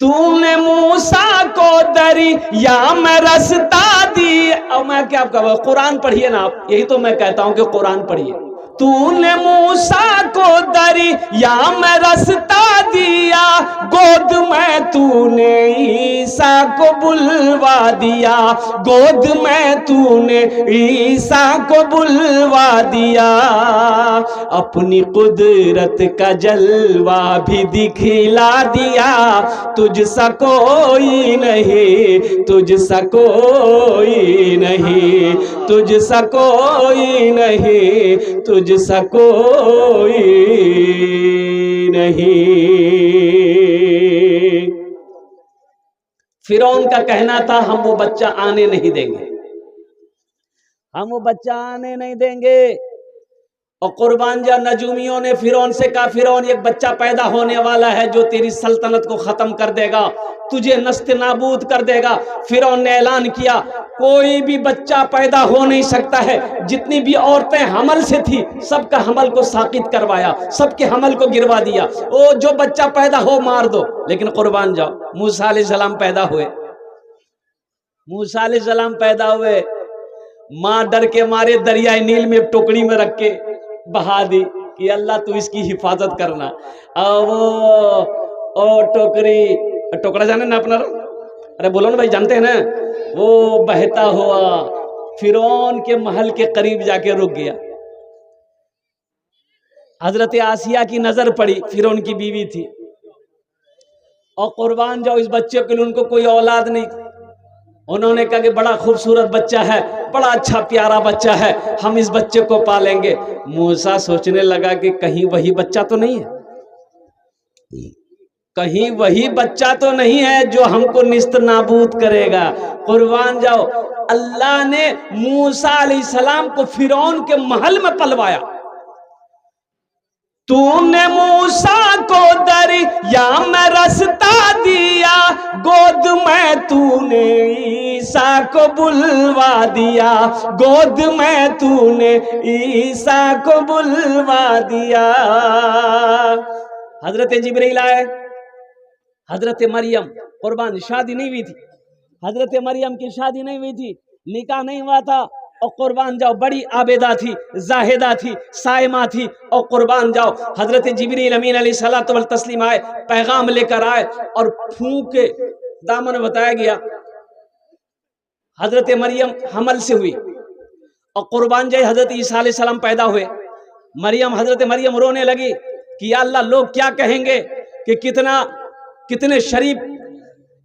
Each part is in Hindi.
तूने मूसा को दरिया में रास्ता दी। अब मैं क्या कहूँ, कुरान पढ़िए ना आप, यही तो मैं कहता हूं कि कुरान पढ़िए। तूने मूसा को दरिया में रास्ता दिया, गोद में तूने ईसा को बुलवा दिया, गोद में तूने ईसा को बुलवा दिया। अपनी कुदरत का जलवा भी दिखला दिया, तुझसा कोई नहीं, तुझसा कोई नहीं, तुझसा कोई नहीं, तुझसा कोई नहीं। फिरौन का कहना था हम वो बच्चा आने नहीं देंगे, हम वो बच्चा आने नहीं देंगे। और कुर्बान जा नजूमियों ने फिरौन से कहा, फिरौन एक बच्चा पैदा होने वाला है जो तेरी सल्तनत को खत्म कर देगा, तुझे नस्ते नाबूद कर देगा। फिरौन ने ऐलान किया कोई भी बच्चा पैदा हो नहीं सकता है। जितनी भी औरतें हमल से थी सबका हमल को साकित करवाया, सबके हमल को गिरवा दिया। ओ जो बच्चा पैदा हो मार दो। लेकिन कुर्बान जाओ मूसा अलैहिस्सलाम पैदा हुए, मूसा अलैहिस्सलाम पैदा हुए, माँ डर के मारे दरियाए नील में टोकरी में रख के बहा दी कि अल्लाह तू इसकी हिफाजत करना। ओ टोकरी, टोकरा जाने ना अपना, अरे बोलो ना भाई, जानते हैं ना, वो बहता हुआ फिरौन के महल के करीब जाके रुक गया। हजरत आसिया की नजर पड़ी, फिरौन की बीवी थी, और कुर्बान जाओ इस बच्चे के लिए उनको कोई औलाद नहीं। उन्होंने कहा कि बड़ा खूबसूरत बच्चा है, बड़ा अच्छा प्यारा बच्चा है, हम इस बच्चे को पालेंगे। मूसा सोचने लगा कि कहीं वही बच्चा तो नहीं है, कहीं वही बच्चा तो नहीं है जो हमको निस्त नाबूद करेगा। कुर्बान जाओ अल्लाह ने मूसा अलैहिस्सलाम को फिरौन के महल में पलवाया। तूने मूसा को दरिया में रास्ता दिया, गोद में तूने ईसा को बुलवा दिया, गोद में तूने ईसा को बुलवा दिया। हजरत जिब्रील आए, हजरत मरियम, कुर्बान शादी नहीं हुई थी, हजरत मरियम की शादी नहीं हुई थी, निकाह नहीं हुआ था। और कुर्बान जाओ बड़ी आबेदा थी, जाहिदा थी, साइमा थी। और कुर्बान जाओ हजरत जिब्रील अमीन अलैहिस्सलातु वल तस्लीम आए, पैगाम लेकर आए, और फूंके दामन में बताया गया हजरत मरियम हमल से हुई। और कुर्बान जाए हजरत ईसा अलैहिस्सलाम पैदा हुए। हजरत मरियम रोने लगी कि या अल्लाह लोग क्या कहेंगे कि कितने शरीफ,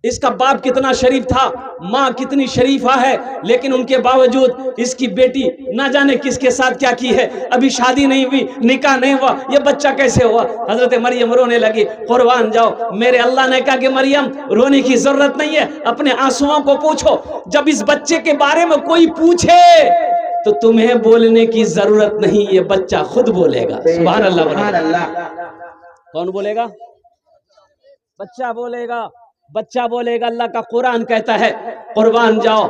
इसका बाप कितना शरीफ था, माँ कितनी शरीफा है, लेकिन उनके बावजूद इसकी बेटी ना जाने किसके साथ क्या की है, अभी शादी नहीं हुई, निकाह नहीं हुआ, ये बच्चा कैसे हुआ। हजरत मरियम रोने लगी। कुर्बान जाओ मेरे अल्लाह ने कहा कि मरियम रोने की जरूरत नहीं है, अपने आंसुओं को पूछो। जब इस बच्चे के बारे में कोई पूछे तो तुम्हें बोलने की जरूरत नहीं, ये बच्चा खुद बोलेगा। सुभान अल्लाह, सुभान अल्लाह। कौन बोलेगा? बच्चा बोलेगा, बच्चा बोलेगा। अल्लाह का कुरान कहता है, कुर्बान जाओ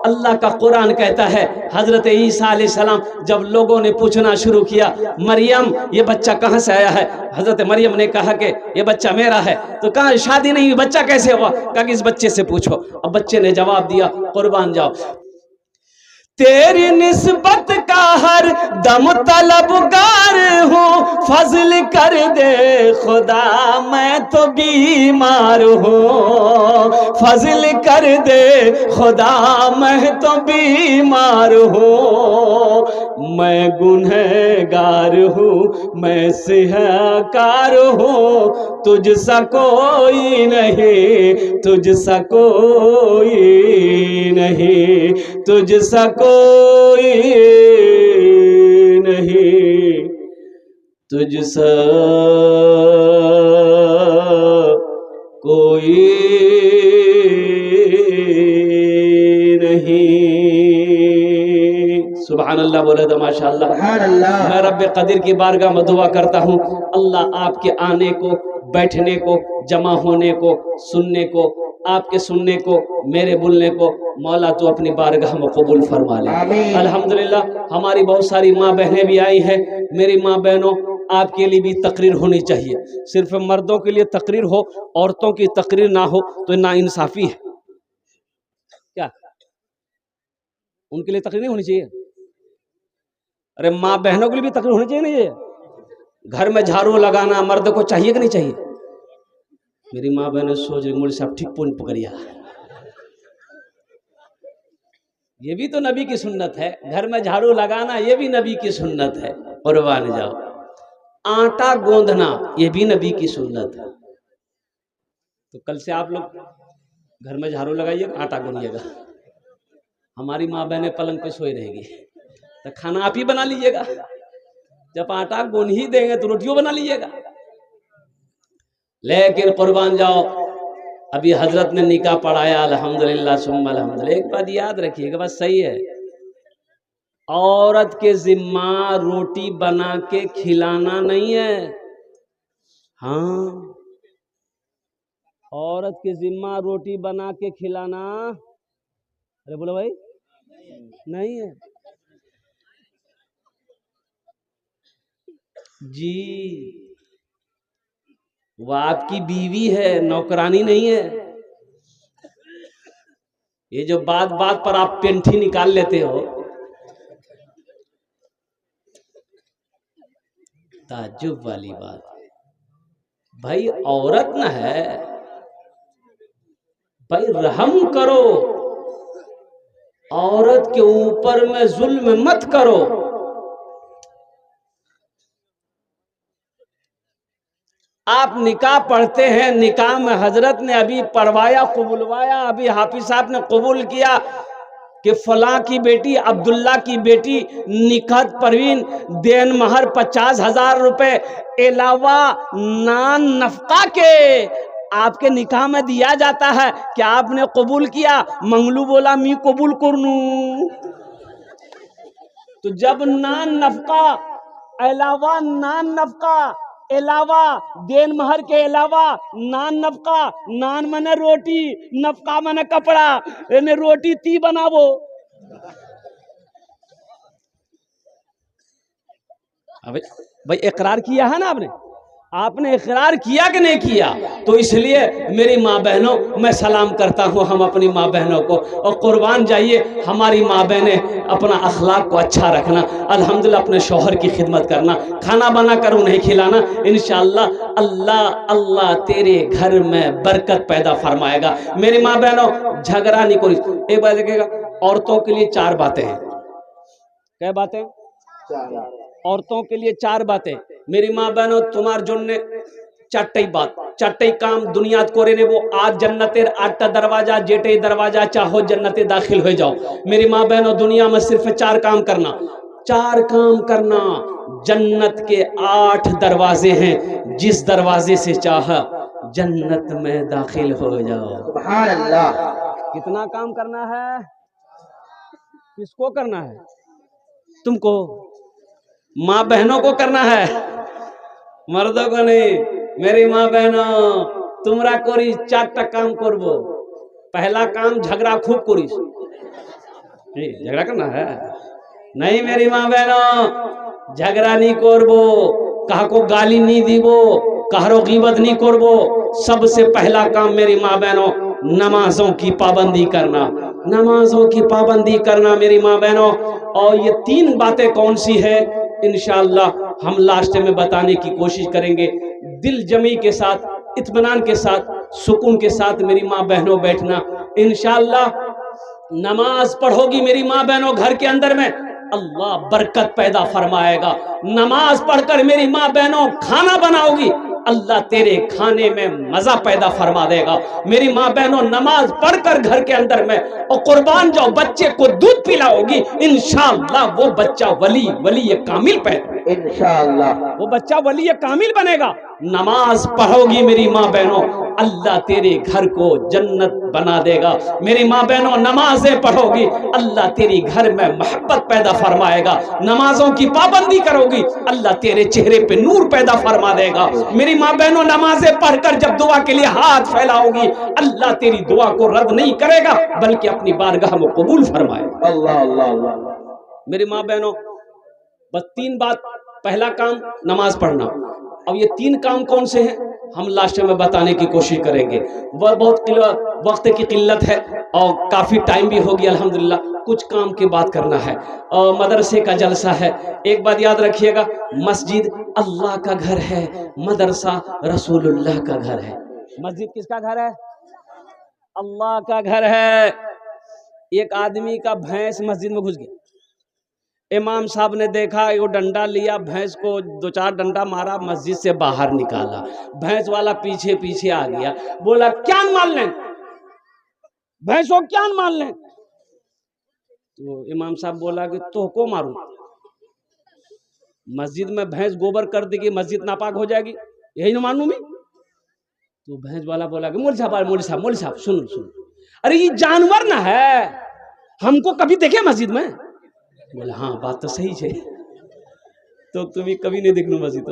अल्लाह का कुरान कहता है, हजरत ईसा अलैहिस्सलाम जब लोगों ने पूछना शुरू किया मरियम ये बच्चा कहाँ से आया है, हजरत मरियम ने कहा कि ये बच्चा मेरा है। तो कहा शादी नहीं हुई, बच्चा कैसे हुआ? कहा कि इस बच्चे से पूछो। अब बच्चे ने जवाब दिया। कुर्बान जाओ तेरी निस्बत का हर दम तलबगार हूँ, फजल कर दे खुदा मैं तो बीमार हूँ, फजल कर दे खुदा मैं तो बीमार हूँ। मैं गुनहगार हूँ, मैं सिहकार हूँ, तुझसा कोई नहीं, तुझसा कोई नहीं, तुझसा कोई नहीं, तुझसा कोई नहीं। सुभान अल्लाह बोले तो माशाअल्लाह। मैं रब्बे कदीर की बारगाह में दुआ करता हूँ अल्लाह आपके आने को, बैठने को, जमा होने को, सुनने को, आपके सुनने को, मेरे बोलने को मौला तो अपनी बारगाह में कबूल फरमा ले। अल्हम्दुलिल्लाह हमारी बहुत सारी माँ बहनें भी आई हैं। मेरी माँ बहनों आपके लिए भी तकरीर होनी चाहिए। सिर्फ मर्दों के लिए तकरीर हो, औरतों की तकरीर ना हो तो नाइंसाफी है। क्या उनके लिए तकरीर नहीं होनी चाहिए? अरे माँ बहनों के लिए भी तकरीर होनी चाहिए। नहीं ये घर में झाड़ू लगाना मर्द को चाहिए कि नहीं चाहिए? मेरी माँ बहन सोच रही मोदी साहब ठीक पॉइंट पकड़िया, ये भी तो नबी की सुन्नत है। घर में झाड़ू लगाना ये भी नबी की सुन्नत है। कुर्बान जाओ। आटा गोंदना ये भी नबी की सुन्नत है। तो कल से आप लोग घर में झाड़ू लगाइएगा, आटा गूंदिएगा। हमारी माँ बहनें पलंग पे सोई रहेगी तो खाना आप ही बना लीजिएगा। जब आटा गूंद ही देंगे तो रोटियों बना लीजिएगा। लेकिन कुर्बान जाओ, अभी हजरत ने निकाह पढ़ाया, अल्हम्दुलिल्लाह सुम्मा अल्हम्दुलिल्लाह। एक बात याद रखिएगा, बस सही है, औरत के जिम्मा रोटी बना के खिलाना नहीं है। हाँ, औरत के जिम्मा रोटी बना के खिलाना, अरे बोलो भाई, नहीं है जी। वो आपकी बीवी है, नौकरानी नहीं है। ये जो बात बात पर आप पेंठी निकाल लेते हो, ताज्जुब वाली बात है भाई। औरत न है भाई, रहम करो, औरत के ऊपर में जुल्म मत करो। आप निकाह पढ़ते हैं, निकाह में हजरत ने अभी पढ़वाया, कबूलवाया, अभी हाफिज साहब ने कबूल किया कि फलां की बेटी, अब्दुल्ला की बेटी निकाह परवीन, देन महर 50,000 रुपए अलावा नान नफका के आपके निकाह में दिया जाता है। क्या आपने कबूल किया? मंगलू बोला मी कबूल करनू। तो जब नान नफका अलावा, नान नफका अलावा, देन महर के अलावा नान नफका, नान मने रोटी, नफका मने कपड़ा, यानी रोटी ती बनावो। अबे भाई इकरार किया है ना आपने? आपने इकरार किया कि नहीं किया? तो इसलिए मेरी माँ बहनों, मैं सलाम करता हूँ हम अपनी माँ बहनों को। और कुर्बान जाइए, हमारी माँ बहनें अपना अखलाक को अच्छा रखना, अल्हम्दुलिल्लाह अपने शौहर की खिदमत करना, खाना बना कर उन्हें खिलाना। इंशाअल्लाह अल्लाह अल्लाह तेरे घर में बरकत पैदा फरमाएगा। मेरी माँ बहनों, झगड़ा नहीं कोई। एक बार देखिएगा, औरतों के लिए 4 बातें हैं। क्या बातें? औरतों के लिए 4 बातें। मेरी माँ बहनों, तुम्हार जोड़ने चारटई बात, चारटई काम दुनियात कोरे ने वो आज जन्नतेर 8टा दरवाजा, जेटे दरवाजा चाहो जन्नते दाखिल हो जाओ। मेरी माँ बहनों, दुनिया में सिर्फ 4 काम करना, 4 काम करना। जन्नत के 8 दरवाजे हैं, जिस दरवाजे से चाहा जन्नत में दाखिल हो जाओ। सुभान अल्लाह। कितना काम करना है? किसको करना है? तुमको, माँ बहनों को करना है, मर्दों को नहीं। मेरी माँ बहनों, तुमरा कोरी 4टा काम करबो। पहला काम झगड़ा खूब करी, झगड़ा करना है नहीं। मेरी माँ बहनों, झगड़ा नहीं करबो, कहा को गाली नहीं दीबो, कहारो गिबत नहीं करबो। सबसे पहला काम मेरी माँ बहनों, नमाजों की पाबंदी करना, नमाजों की पाबंदी करना मेरी माँ बहनों। और ये 3 बातें कौन सी है, इंशाअल्लाह हम लास्ट में बताने की कोशिश करेंगे। दिल जमी के साथ, इत्मीनान के साथ, सुकून के साथ मेरी माँ बहनों बैठना। इंशाअल्लाह नमाज पढ़ोगी मेरी माँ बहनों घर के अंदर में, अल्लाह बरकत पैदा फरमाएगा। नमाज पढ़कर मेरी माँ बहनों खाना बनाओगी, अल्लाह तेरे खाने में मजा पैदा फरमा देगा। मेरी माँ बहनों, नमाज पढ़कर घर के अंदर में और कुर्बान जाओ बच्चे को दूध पिलाओगी, इंशाअल्लाह वो बच्चा वली कामिल पैदा, इंशाअल्लाह वो बच्चा वली कामिल बनेगा। नमाज पढ़ोगी मेरी माँ बहनों, अल्लाह तेरे घर को जन्नत बना देगा। मेरी माँ बहनों, नमाजें पढ़ोगी, अल्लाह तेरी घर में मोहब्बत पैदा फरमाएगा। नमाजों की पाबंदी करोगी, अल्लाह तेरे चेहरे पे नूर पैदा फरमा देगा। मेरी माँ बहनों, नमाजें पढ़कर जब दुआ के लिए हाथ फैलाओगी, अल्लाह तेरी दुआ को रद्द नहीं करेगा बल्कि अपनी बारगाह में कबूल फरमाएगा। अल्लाह अल्लाह अल्लाह। मेरी माँ बहनों, बस 3 बात पहला काम नमाज पढ़ना। अब ये 3 काम कौन से हैं हम लास्ट में बताने की कोशिश करेंगे। वह बहुत वक्त की किल्लत है और काफ़ी टाइम भी हो गया अल्हम्दुलिल्लाह, कुछ काम की बात करना है और मदरसे का जलसा है। एक बात याद रखिएगा, मस्जिद अल्लाह का घर है, मदरसा रसूलुल्लाह का घर है। मस्जिद किसका घर है? अल्लाह का घर है। एक आदमी का भैंस मस्जिद में घुस गया, इमाम साहब ने देखा, वो डंडा लिया, भैंस को 2-4 डंडा मारा, मस्जिद से बाहर निकाला। भैंस वाला पीछे पीछे आ गया, बोला क्या मान लें, भैंसों क्या मान लें। तो इमाम साहब बोला कि तो को मारूं, मस्जिद में भैंस गोबर कर देगी, मस्जिद नापाक हो जाएगी, यही ना मानूं मैं। तो भैंस वाला बोला कि मौलवी साहब सुन, अरे ये जानवर ना है, हमको कभी देखे मस्जिद में? बोला हाँ बात तो सही है, तो तुम्हें कभी नहीं देखनू मस्जिद।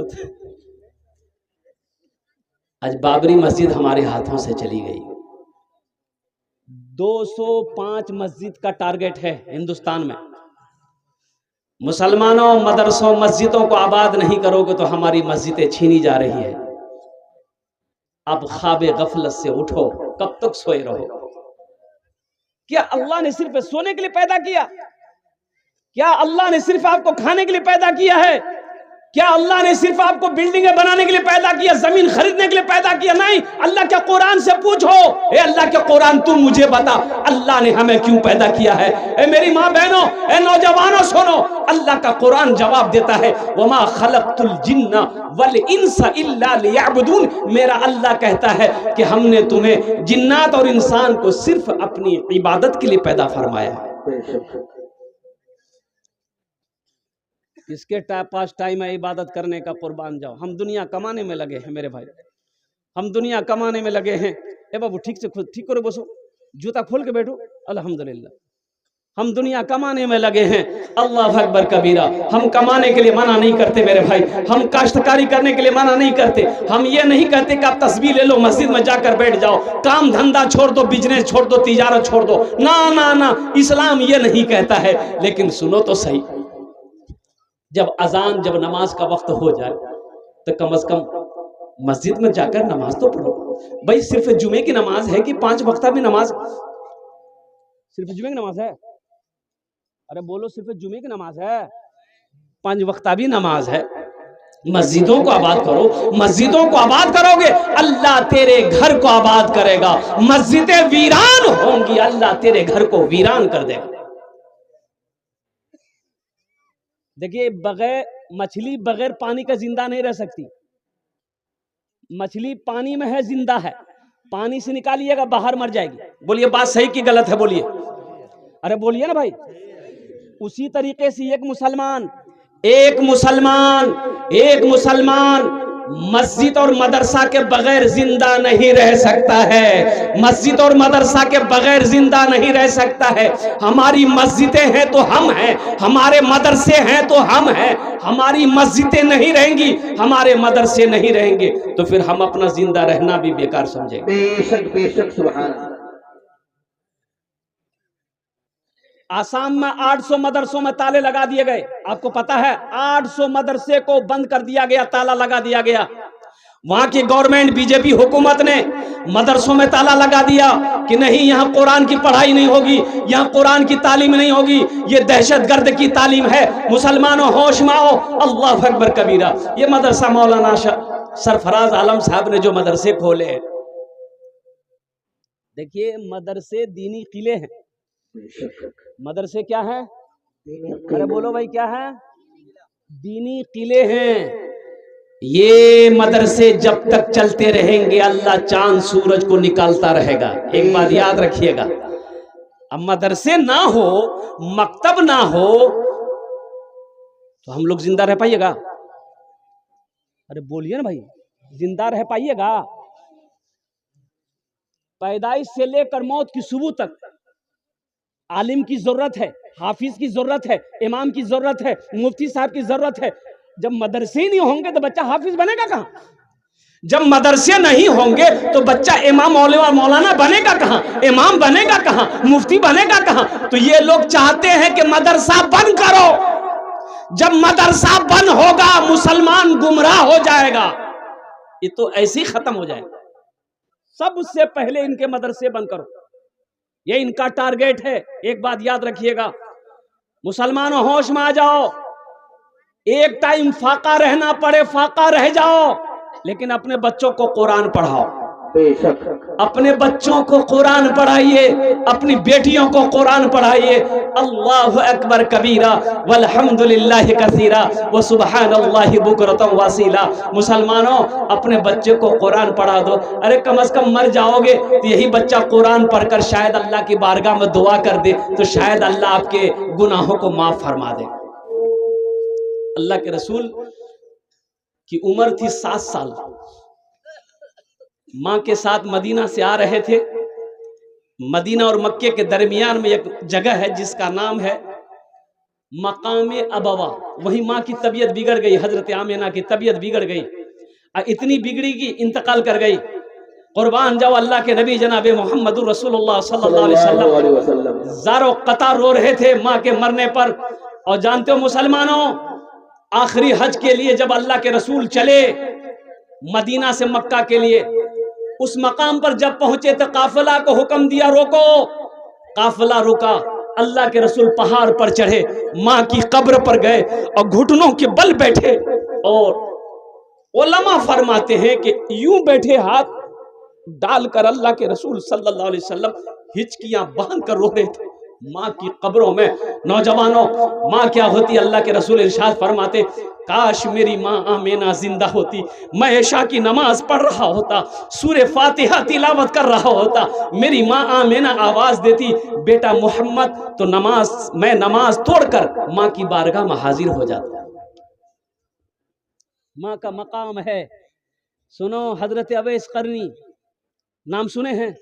आज बाबरी मस्जिद हमारे हाथों से चली गई। 205 मस्जिद का टारगेट है हिंदुस्तान में। मुसलमानों, मदरसों, मस्जिदों को आबाद नहीं करोगे तो हमारी मस्जिदें छीनी जा रही है। अब ख्वाबे गफलत से उठो, कब तक सोए रहो? क्या अल्लाह ने सिर्फ सोने के लिए पैदा किया? क्या अल्लाह ने सिर्फ आपको खाने के लिए पैदा किया है? क्या अल्लाह ने सिर्फ आपको बिल्डिंगें बनाने के लिए पैदा किया, जमीन खरीदने के लिए पैदा किया? नहीं, अल्लाह के कुरान से पूछो, ए अल्लाह के कुरान तू मुझे बता, अल्लाह ने हमें क्यों पैदा किया है? ए मेरी माँ बहनों, ए नौजवानों सुनो, अल्लाह का कुरान जवाब देता है, वमा खलक़तुल जिन्ना वल इंसा इल्ला लियअबुदून। मेरा अल्लाह कहता है कि हमने तुम्हें जिन्नात और इंसान को सिर्फ अपनी इबादत के लिए पैदा फरमाया है। किसके पास टाइम है इबादत करने का? कुर्बान जाओ। हम दुनिया कमाने में लगे हैं मेरे भाई, हम दुनिया कमाने में लगे हैं। ए बाबू ठीक से खुद ठीक करो, बसो, जूता खोल के बैठो। अल्हम्दुलिल्लाह हम दुनिया कमाने में लगे हैं। अल्लाह अकबर कबीरा। हम कमाने के लिए मना नहीं करते मेरे भाई, हम काश्तकारी करने के लिए मना नहीं करते। हम ये नहीं कहते कि आप तस्बीह ले लो, मस्जिद में जाकर बैठ जाओ, काम धंधा छोड़ दो, बिजनेस छोड़ दो, तिजारत छोड़ दो। ना ना ना, इस्लाम ये नहीं कहता है। लेकिन सुनो तो सही, जब अजान, जब नमाज का वक्त हो जाए तो कम से कम मस्जिद में जाकर नमाज तो पढ़ो। भाई सिर्फ जुमे की नमाज है कि 5 वक्ता भी नमाज? सिर्फ जुमे की नमाज है? अरे बोलो, सिर्फ जुमे की नमाज है? 5 वक्ता भी नमाज है। मस्जिदों को आबाद करो, मस्जिदों को आबाद करोगे अल्लाह तेरे घर को आबाद करेगा। मस्जिदें वीरान होंगी, अल्लाह तेरे घर को वीरान कर देगा। देखिए, बगैर मछली बगैर पानी का जिंदा नहीं रह सकती। मछली पानी में है, जिंदा है, पानी से निकालिएगा बाहर मर जाएगी। बोलिए बात सही कि गलत है? बोलिए, अरे बोलिए ना भाई। उसी तरीके से एक मुसलमान मस्जिद और मदरसा के बगैर जिंदा नहीं रह सकता है। मस्जिद और मदरसा के बगैर जिंदा नहीं रह सकता है। हमारी मस्जिदें हैं तो हम हैं, हमारे मदरसे हैं तो हम हैं। हमारी मस्जिदें नहीं रहेंगी, हमारे मदरसे नहीं रहेंगे, तो फिर हम अपना जिंदा रहना भी बेकार समझेंगे। बेशक सुभान अल्लाह। आसाम में 800 मदरसों में ताले लगा दिए गए। आपको पता है, 800 मदरसे को बंद कर दिया गया, ताला लगा दिया गया। वहां की गवर्नमेंट, बीजेपी हुकूमत ने मदरसों में ताला लगा दिया कि नहीं, यहाँ कुरान की पढ़ाई नहीं होगी, यहाँ कुरान की तालीम नहीं होगी, ये दहशतगर्द की तालीम है। मुसलमानों होश में आओ, अल्लाह अकबर कबीरा। ये मदरसा मौलाना सरफराज आलम साहब ने जो मदरसे खोले हैं, देखिए मदरसे दीनी किले हैं। मदरसे क्या है? अरे बोलो भाई, क्या है? दीनी किले हैं। ये मदरसे जब तक चलते रहेंगे अल्लाह चांद सूरज को निकालता रहेगा। एक बात याद रखिएगा, अब मदरसे ना हो, मकतब ना हो, तो हम लोग जिंदा रह पाइएगा? अरे बोलिए ना भाई, जिंदा रह पाइएगा? पैदाइश से लेकर मौत की सुबह तक आलिम की जरूरत है, हाफिज की जरूरत है, इमाम की जरूरत है, मुफ्ती साहब की जरूरत है। जब मदरसे ही नहीं होंगे तो बच्चा हाफिज बनेगा कहां? जब मदरसे नहीं होंगे तो बच्चा इमाम मौलाना बनेगा कहां? इमाम बनेगा कहां? मुफ्ती बनेगा कहां? तो ये लोग चाहते हैं कि मदरसा बंद करो। जब मदरसा बंद होगा मुसलमान गुमराह हो जाएगा। ये तो ऐसे ही खत्म हो जाएगा। सबसे पहले इनके मदरसे बंद करो, ये इनका टारगेट है। एक बात याद रखिएगा मुसलमानों, होश में आ जाओ। एक टाइम फाका रहना पड़े फाका रह जाओ, लेकिन अपने बच्चों को कुरान पढ़ाओ। अपने बच्चों को कुरान पढ़ाइए, अपनी बेटियों को कुरान पढ़ाइए। अल्लाहु अकबर कबीरा वल्हम्दुलिल्लाहि कसीरा व सुबहानल्लाहि बुकरतन वसीला। मुसलमानों, अपने बच्चे को कुरान पढ़ा दो। अरे कम से कम मर जाओगे तो यही बच्चा कुरान पढ़कर शायद अल्लाह की बारगाह में दुआ कर दे, तो शायद अल्लाह आपके गुनाहों को माफ फरमा दे। अल्लाह के रसूल की उम्र थी 7 साल। माँ के साथ मदीना से आ रहे थे। मदीना और मक्के के दरमियान में एक जगह है जिसका नाम है मकाम अबवा। वहीं माँ की तबीयत बिगड़ गई, हजरत आमिना की तबीयत बिगड़ गई, इतनी बिगड़ी कि इंतकाल कर गई। कुर्बान जाओ अल्लाह के नबी जनाब मोहम्मद रसूलुल्लाह सल्लल्लाहु अलैहि वसल्लम ज़ारो कतार रो रहे थे माँ के मरने पर। और जानते हो मुसलमानों, आखिरी हज के लिए जब अल्लाह के रसूल चले मदीना से मक्का के लिए, उस मकाम पर जब पहुंचे तो काफिला को हुक्म दिया रोको। काफिला रुका, अल्लाह के रसूल पहाड़ पर चढ़े, माँ की कब्र पर गए और घुटनों के बल बैठे। और उलमा फरमाते हैं कि यूं बैठे हाथ डालकर अल्लाह के रसूल सल्लल्लाहु अलैहि वसल्लम हिचकियां बांध कर रो रहे थे माँ की कब्रों में। नौजवानों, माँ क्या होती? अल्लाह के रसूल इरशाद फरमाते, काश मेरी माँ आमीना जिंदा होती, मैं इशा की नमाज पढ़ रहा होता, सूरे फातिहा तिलावत कर रहा होता, मेरी माँ आमीना आवाज देती, बेटा मोहम्मद, तो मैं नमाज तोड़कर माँ की बारगाह में हाजिर हो जाता। माँ का मकाम है। सुनो, हजरत अवैस करनी नाम सुने हैं?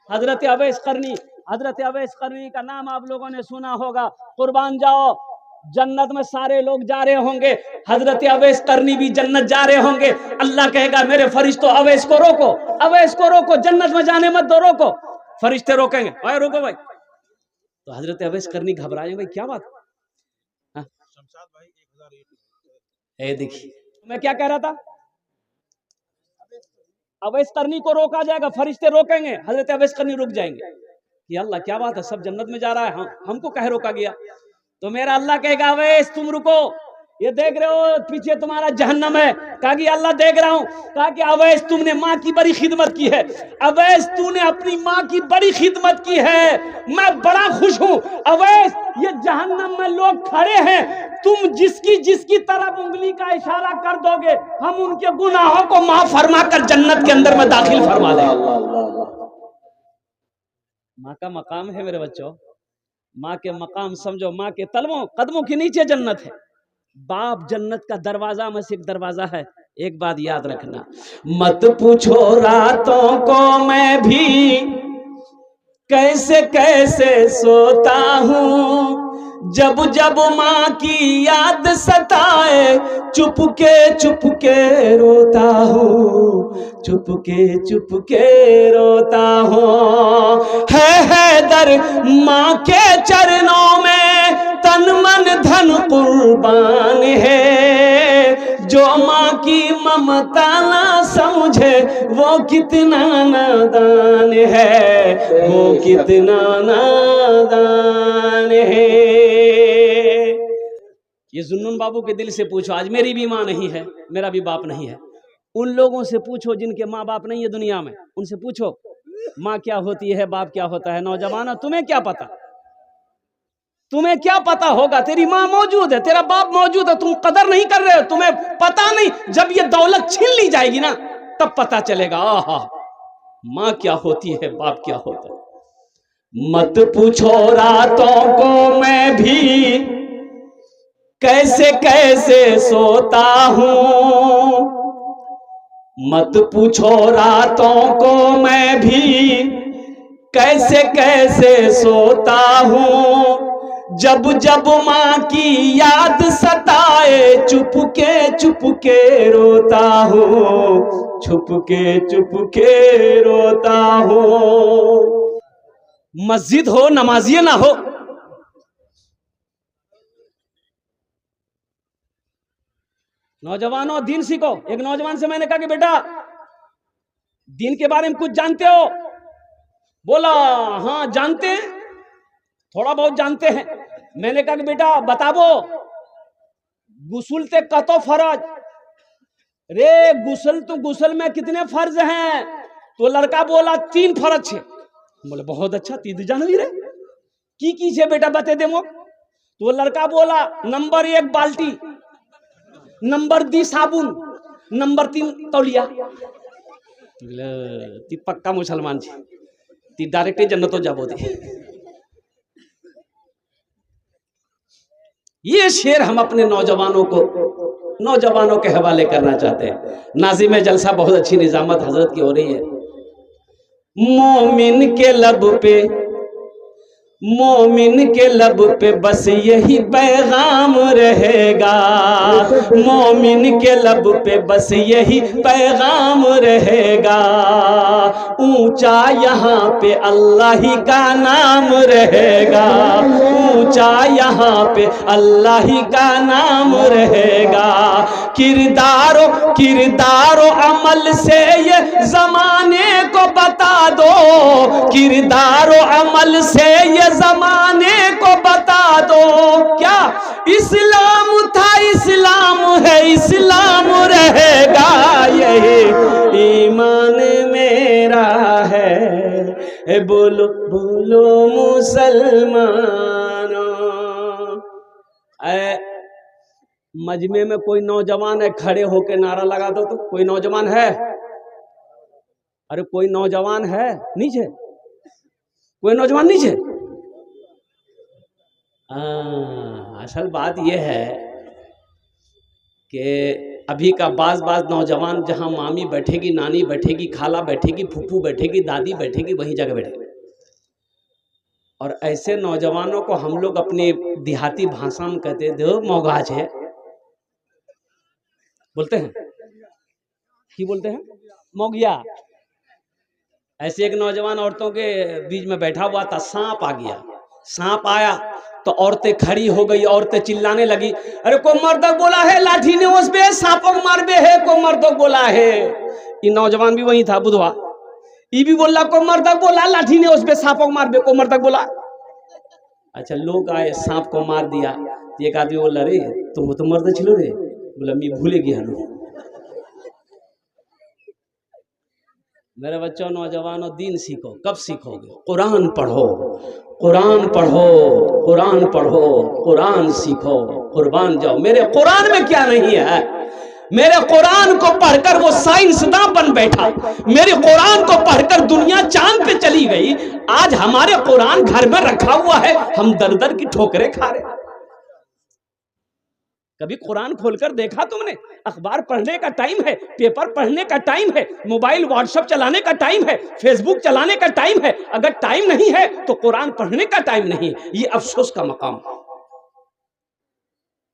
हजरत अवैस करनी, हजरत अवैस करनी का नाम आप लोगों ने सुना होगा। कुर्बान जाओ, जन्नत में सारे लोग जा रहे होंगे, हजरत अवैस करनी भी जन्नत जा रहे होंगे। अल्लाह कहेगा मेरे फरिश्तों अवैस को रोको, अवैस को रोको, जन्नत में जाने मत दो, रोको। फरिश्ते रोकेंगे, भाई रोको भाई। तो हजरत अवैस करनी घबराए, भाई क्या बात? देखिए मैं क्या कह रहा था, अवैस करनी को रोका जाएगा, फरिश्ते रोकेंगे, हजरत अवैस करनी रुक जाएंगे कि अल्लाह क्या बात है, सब जन्नत में जा रहा है, हमको कह रोका गया? तो मेरा अल्लाह कहेगा अवैस तुम रुको, ये देख रहे हो पीछे तुम्हारा जहन्नम है। कहा कि अल्लाह देख रहा हूं। कहा कि अवैस तुमने माँ की बड़ी खिदमत की है, अवैस तूने अपनी माँ की बड़ी खिदमत की है, मैं बड़ा खुश हूं। अवैस ये जहन्नम में लोग खड़े हैं, तुम जिसकी जिसकी तरफ उंगली का इशारा कर दोगे हम उनके गुनाहों को माफ फरमा कर जन्नत के अंदर में दाखिल फरमा देंगे। माँ का मकाम है मेरे बच्चों, माँ के मकाम समझो, माँ के तलवों कदमों के नीचे जन्नत है। बाप जन्नत का दरवाजा में से एक दरवाजा है। एक बात याद रखना, मत पूछो रातों को मैं भी कैसे कैसे सोता हूँ, जब जब माँ की याद सताए चुपके रोता हूँ, चुपके रोता हूँ। है दर माँ के चरणों में तन मन धन कुर्बान है, जो माँ की ममता ना समझे वो कितना नादान है, वो कितना नादान है। ये जुन्नून बाबू के दिल से पूछो, आज मेरी भी माँ नहीं है, मेरा भी बाप नहीं है, उन लोगों से पूछो जिनके माँ बाप नहीं है दुनिया में, उनसे पूछो माँ क्या होती है, बाप क्या होता है। नौजवान तुम्हें क्या पता, तुम्हें क्या पता होगा? तेरी माँ मौजूद है, तेरा बाप मौजूद है, तुम कदर नहीं कर रहे हो, तुम्हें पता नहीं। जब ये दौलत छीन ली जाएगी ना तब पता चलेगा, आहा माँ क्या होती है, बाप क्या होता है। मत पूछो रातों को मैं भी कैसे कैसे सोता हूँ, मत पूछो रातों को मैं भी कैसे कैसे सोता हूँ, जब जब माँ की याद सताए चुपके रोता हूँ, चुपके रोता हूँ। मस्जिद हो नमाजिए ना हो, नौजवानों दीन सीखो। एक नौजवान से मैंने कहा कि बेटा दीन के बारे में कुछ जानते हो? बोला हाँ जानते हैं, थोड़ा बहुत जानते हैं। मैंने कहा कि बेटा बताबो गुस्ल ते कतो फर्ज, रे गुस्ल तो गुस्ल में कितने फर्ज हैं? तो लड़का बोला 3 फर्ज है। बोले बहुत अच्छा, तीन जान भी रे की छे बेटा बते दे मोक। तो लड़का बोला नंबर 1 बाल्टी, नंबर 2 साबुन, नंबर 3 तौलिया। ती पक्का मुसलमान छे, ती डायरेक्ट जन्नत जाबो दे। ये शेर हम अपने नौजवानों के हवाले करना चाहते हैं। नाज़िम जलसा बहुत अच्छी निजामत हजरत की हो रही है। मोमिन के लब पे बस यही पैगाम रहेगा, मोमिन के लब पे बस यही पैगाम रहेगा, ऊंचा यहाँ पे अल्लाह ही का नाम रहेगा, ऊंचा यहाँ पे अल्लाह ही का नाम रहेगा। किरदारो अमल से ये जमाने को बता दो, किरदारो अमल से ये जमाने को बता दो, क्या इस्लाम था इस्लाम है इस्लाम रहेगा, यही ईमान मेरा है, बोलो बोलो मुसलमानों। मजमे में कोई नौजवान है, खड़े होके नारा लगा दो तो। कोई नौजवान है? अरे कोई नौजवान है नीचे? कोई नौजवान नीचे? असल बात यह है कि अभी का बाज नौजवान जहां मामी बैठेगी, नानी बैठेगी, खाला बैठेगी, फूफू बैठेगी, दादी बैठेगी, वहीं जगह बैठेगी। और ऐसे नौजवानों को हम लोग अपने देहाती भाषा में कहते हैं दो मौगाज है, बोलते हैं कि बोलते हैं मौगिया। ऐसे एक नौजवान औरतों के बीच में बैठा हुआ था, सांप आ गया। सांप आया तो औरतें खड़ी हो गई, औरतें चिल्लाने लगी, अरे को मर्दक बोला है लाठी ने उस पे सांपों मार बे है, को मर्दक बोला है। ये नौजवान भी वही था बुधवा, ये भी बोला को मर्दक बोला लाठी ने उस पे सांपों मार बे, को मर्दक बोला। अच्छा लोग आए, सांप को मार दिया। एक आदमी बोला रे तुम तो मर्द छिलो रे, बोला मैं भूले गया नो। मेरे बच्चों नौजवानों दीन सीखो। कब सीखोगे? कुरान पढ़ो, कुरान पढ़ो, कुरान पढ़ो, कुरान सीखो, कुर्बान जाओ। मेरे कुरान में क्या नहीं है? मेरे कुरान को पढ़कर वो साइंसदान बन बैठा, मेरे कुरान को पढ़कर दुनिया चांद पे चली गई। आज हमारे कुरान घर में रखा हुआ है, हम दर दर की ठोकरें खा रहे। कभी कुरान खोलकर देखा तुमने? अखबार पढ़ने का टाइम है, पेपर पढ़ने का टाइम है, मोबाइल व्हाट्सएप चलाने का टाइम है, फेसबुक चलाने का टाइम है। अगर टाइम नहीं है तो कुरान पढ़ने का टाइम नहीं है। ये अफसोस का मकाम।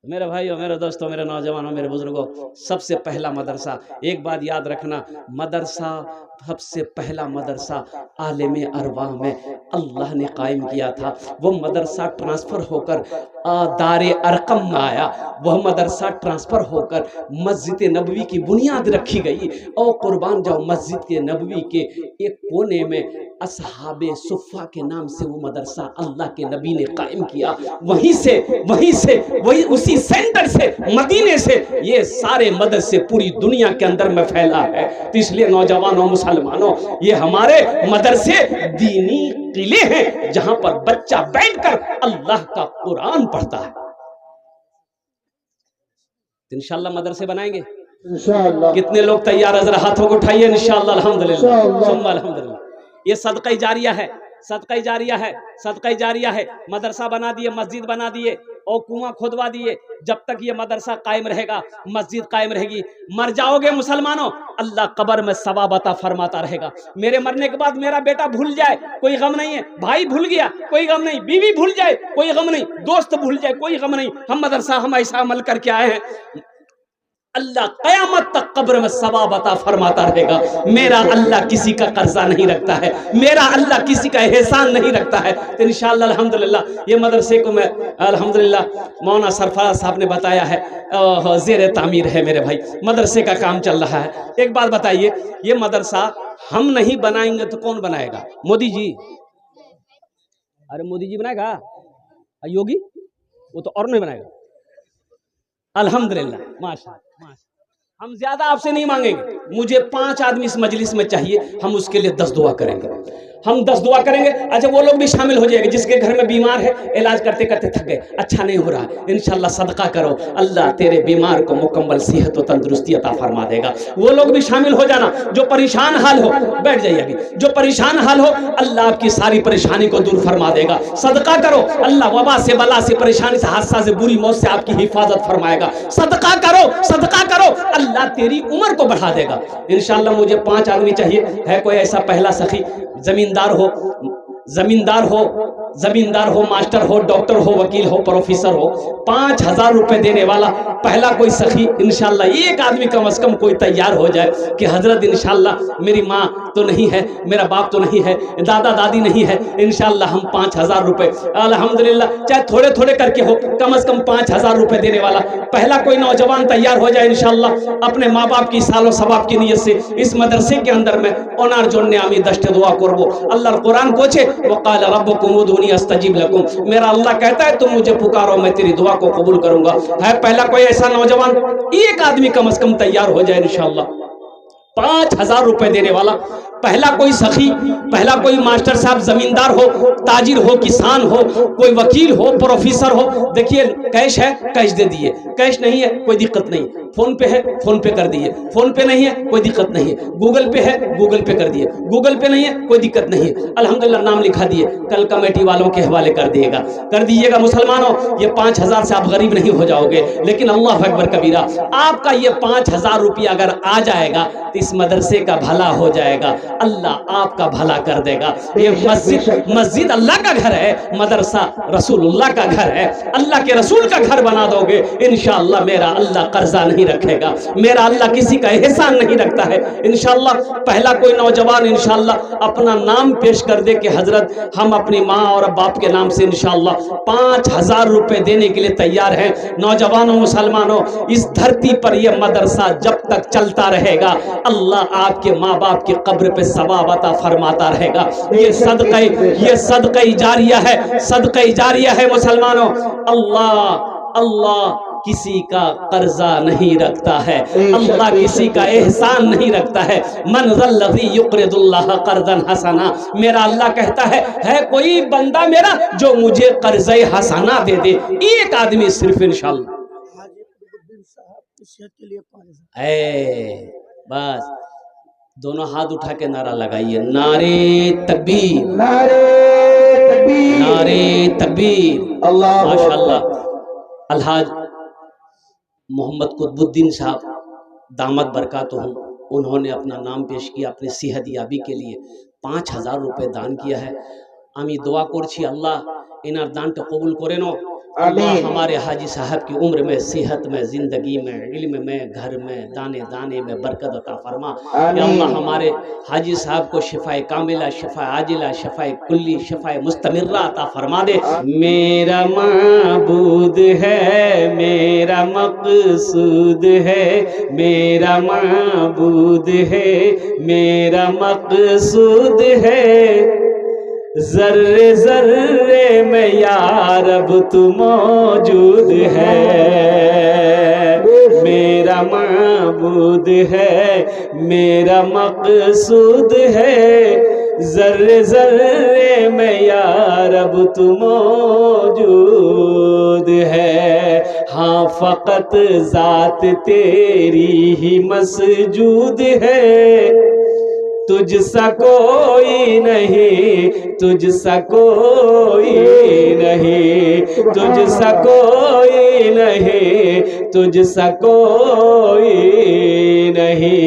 मेरे भाइयों, मेरे दोस्तों, मेरे नौजवानों, मेरे बुजुर्गों, सबसे पहला मदरसा, एक बात याद रखना, मदरसा सबसे पहला मदरसा आलिम अरवाह में अल्लाह ने कायम किया था। वो मदरसा ट्रांसफ़र होकर दारे अरकम में आया, वह मदरसा ट्रांसफ़र होकर मस्जिद नबवी की बुनियाद रखी गई। और कुर्बान जाओ, मस्जिद के नबवी के एक कोने में असहाबे सुफ़ा के नाम से वो मदरसा अल्लाह के नबी ने कायम किया। वही उसी सेंटर से, मदीने से ये सारे मदरसे पूरी दुनिया के अंदर में फैला है। तो इसलिए नौजवानों, मुसलमानों, ये हमारे मदरसे दीनी किले हैं जहां पर बच्चा बैठकर अल्लाह का कुरान पढ़ता है। इंशाअल्लाह मदरसे बनाएंगे इंशाअल्लाह। कितने लोग तैयार? हजरा हाथों को उठाइए। इंशाअल्लाह, अल्हम्दुलिल्लाह, सुम्मा अल्हम्दुलिल्लाह। ये सदका जारिया है, सदका जारिया है, सदका जारिया है। मदरसा बना दिए, मस्जिद बना दिए और कुआं खोदवा दिए। जब तक ये मदरसा कायम रहेगा, मस्जिद कायम रहेगी। मर जाओगे मुसलमानों, अल्लाह कब्र में सवाब अता फरमाता रहेगा। मेरे मरने के बाद मेरा बेटा भूल जाए, कोई गम नहीं है। भाई भूल गया, कोई गम नहीं। बीवी भूल जाए, कोई गम नहीं। दोस्त भूल जाए, कोई गम नहीं। हम मदरसा, हम ऐसा अमल करके आए हैं। अल्लाह क़यामत तक कब्र में सवाब अता फरमाता रहेगा। मेरा अल्लाह किसी का कर्जा नहीं रखता है, मेरा अल्लाह किसी का एहसान नहीं रखता है। तो इंशाअल्लाह अल्हम्दुलिल्लाह ये मदरसे को मैं अल्हम्दुलिल्लाह मौलाना सरफराज साहब ने बताया है ज़ेर तामीर है मेरे भाई, मदरसे का काम चल रहा है। एक बात बताइए, ये मदरसा हम नहीं बनाएंगे तो कौन बनाएगा? मोदी जी। अरे मोदी जी बनाएगा, योगी वो तो और नहीं बनाएगा। अल्हम्दुलिल्लाह माशाअल्लाह, हम ज्यादा आपसे नहीं मांगेंगे, मुझे 5 आदमी इस मजलिस में चाहिए, हम उसके लिए 10 दुआ करेंगे, हम 10 दुआ करेंगे। अच्छा वो लोग भी शामिल हो जाएंगे जिसके घर में बीमार है, इलाज करते करते थक गए, अच्छा नहीं हो रहा है, इंशाल्लाह सदका करो, अल्लाह तेरे बीमार को मुकम्मल सेहत और तंदुरुस्ती अता फरमा देगा। वो लोग भी शामिल हो जाना। जो परेशान हाल हो, बैठ जाइए अभी, जो परेशान हाल हो अल्लाह आपकी सारी परेशानी को दूर फरमा देगा। सदका करो, अल्लाह वबा से, बला से, परेशानी से, हादसा से, बुरी मौत से आपकी हिफाजत फरमाएगा। सदका करो, सदका करो, अल्लाह तेरी उम्र को बढ़ा देगा इंशाअल्लाह। मुझे 5 आदमी चाहिए। है कोई ऐसा पहला सखी, जमींदार हो, जमींदार हो, जमींदार हो, मास्टर हो, डॉक्टर हो, वकील हो, प्रोफेसर हो, 5000 रुपए देने वाला पहला कोई सखी इंशाअल्लाह। एक आदमी कम से कम कोई तैयार हो जाए कि हजरत इंशाअल्लाह मेरी माँ तो नहीं है, मेरा बाप तो नहीं है, दादा दादी नहीं है, इंशाअल्लाह हम 5000 रुपए अल्हम्दुलिल्लाह, चाहे थोड़े थोड़े करके हो, कम से कम 5000 रुपए देने वाला पहला कोई नौजवान तैयार हो जाए इंशाअल्लाह। अपने माँ बाप की सालों सवाब की नीयत से इस मदरसे के अंदर में ओनार जोड़ने आमी दश्ते दुआ करबो। अल्लाह कुरान कोचे वक़ाल रब्बुकुम उदूनी अस्तजीब लकुम, मेरा अल्लाह कहता है तुम मुझे पुकारो मैं तेरी दुआ को कबूल करूंगा। है पहला कोई ऐसा नौजवान, एक आदमी कम से कम तैयार हो जाए इंशाअल्लाह। 5000 रुपए देने वाला पहला कोई सखी, पहला कोई मास्टर साहब, जमींदार हो, ताजिर हो, किसान हो, कोई वकील हो, प्रोफेसर हो। देखिए कैश है, कैश दे दिए, कैश नहीं है कोई दिक्कत नहीं, फोन पे है, फोन पे कर दिए, फोन पे नहीं है कोई दिक्कत नहीं है, गूगल पे है, गूगल पे कर दिए, गूगल पे नहीं है कोई दिक्कत नहीं है, अल्हम्दुलिल्लाह नाम लिखा दिए, कल कमेटी वालों के हवाले कर दीजिएगा। मुसलमानों ये 5000 से आप गरीब नहीं हो जाओगे, लेकिन अल्लाह अकबर कबीरा, आपका ये 5000 रुपया अगर आ जाएगा तो इस मदरसे का भला हो जाएगा, अल्लाह आपका भला कर देगा। ये मस्जिद अल्लाह का घर है, मदरसा रसूलुल्लाह का घर है, अल्लाह के रसूल का घर बना दोगे इंशाअल्लाह। मेरा अल्लाह कर्जा नहीं रखेगा, मेरा अल्लाह किसी का एहसान नहीं रखता है इंशाअल्लाह। पहला कोई नौजवान इंशाअल्लाह अपना नाम पेश कर दे कि हजरत हम अपनी माँ और बाप के नाम से इंशाअल्लाह 5000 रुपए देने के लिए तैयार हैं। नौजवानों, मुसलमानों, इस धरती पर यह मदरसा जब तक चलता रहेगा अल्लाह आपके माँ बाप की कब्र पे सवाब अता फरमाता रहेगा। ये सदका जारिया है, सदका जारिया है मुसलमानों। अल्लाह किसी का कर्जा नहीं रखता है, अल्लाह किसी का एहसान नहीं रखता है। मन ज़ल्लज़ी युक़रिदुल्लाह क़र्ज़न हसना, मेरा अल्लाह कहता है कोई बंदा मेरा जो मुझे कर्ज़े हसना दे दे, एक आदमी सिर्फ इंशाअल्लाह। बस दोनों हाथ उठा के नारा लगाइए, नारे तकबीर, नारे तकबीर, नारे तकबीर। अल्लाह माशाअल्लाह। अलहाज मोहम्मद कुतुबुद्दीन साहब दामद बरकातुहुम, उन्होंने अपना नाम पेश किया, अपनी सेहत याबी के लिए 5000 रुपए दान किया है। आमी दुआ करছি अल्लाह इनार दान के कबूल करे नो। अल्लाह हमारे हाजी साहब की उम्र में, सेहत में, जिंदगी में, इल्म में, घर में, दाने दाने में बरकत अता फरमा। या अल्लाह हमारे हाजी साहब को शिफाए कामिला, शिफा आजिला, शिफाए कुल्ली, शिफाए मुस्तमिर्रा अता फरमा दे। मेरा माबूद है, मेरा मकसूद है, मेरा माबूद है, मेरा मकसूद है, जर्रे जर्रे में या रब तू मौजूद है। मेरा माबूद है, मेरा मकसूद है, जर्रे जर्रे में या रब तू मौजूद है। हाँ फ़कत ज़ात तेरी ही मसजूद है, तुझसा कोई नहीं, तुझसा कोई नहीं, तुझसा कोई नहीं, तुझसा कोई नहीं।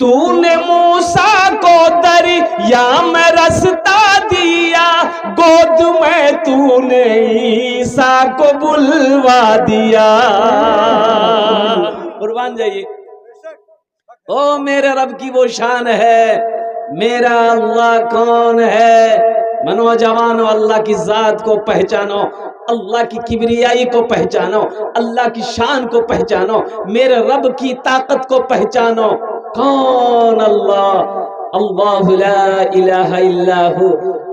तूने मूसा को दरिया में रास्ता दिया, गोद में तूने ईसा को बुलवा दिया। कुर्बान जाइए। ओ मेरे रब की वो शान है, मेरा अल्लाह कौन है। नौजवानों, अल्लाह की जात को पहचानो, अल्लाह की किबरियाई को पहचानो, अल्लाह की शान को पहचानो, मेरे रब की ताकत को पहचानो। कौन अल्लाह? अल्लाहु ला इलाहा इल्लाहु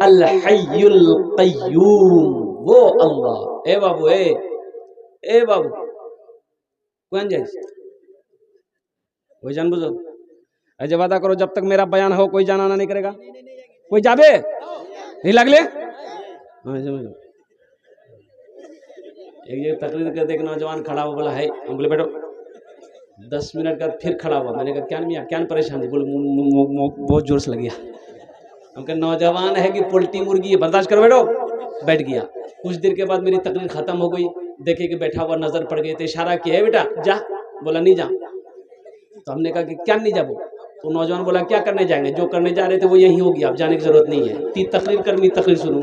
अल हय्युल क़य्यूम। वो अल्लाह। ए बाबू, ए बाबू कौन जाए कोई जान बुझो ऐसे वादा करो जब तक मेरा बयान हो कोई जाना नहीं करेगा। कोई जाबे नहीं लगले। एक ये तकरीर करते एक नौजवान खड़ा हुआ, बोला है, हम बोले बैठो। 10 मिनट का फिर खड़ा हुआ। मैंने कहा क्या मियाँ, क्या परेशान थी? बोले बहुत जोर से लग गया। हम कहा नौजवान है कि पोल्ट्री मुर्गी है, बर्दाश्त करो, बैठो। बैठ गया। कुछ देर के बाद मेरी तकरीर खत्म हो गई। देखे कि बैठा हुआ नजर पड़ गए थे, इशारा किया, है बेटा जा। बोला नहीं जा। तो हमने कहा कि क्या नहीं जाबो? तो नौजवान बोला क्या करने जाएंगे, जो करने जा रहे थे वो यही होगी, अब जाने की जरूरत नहीं है। ती तकरीर करनी, तकरीर सुनूं।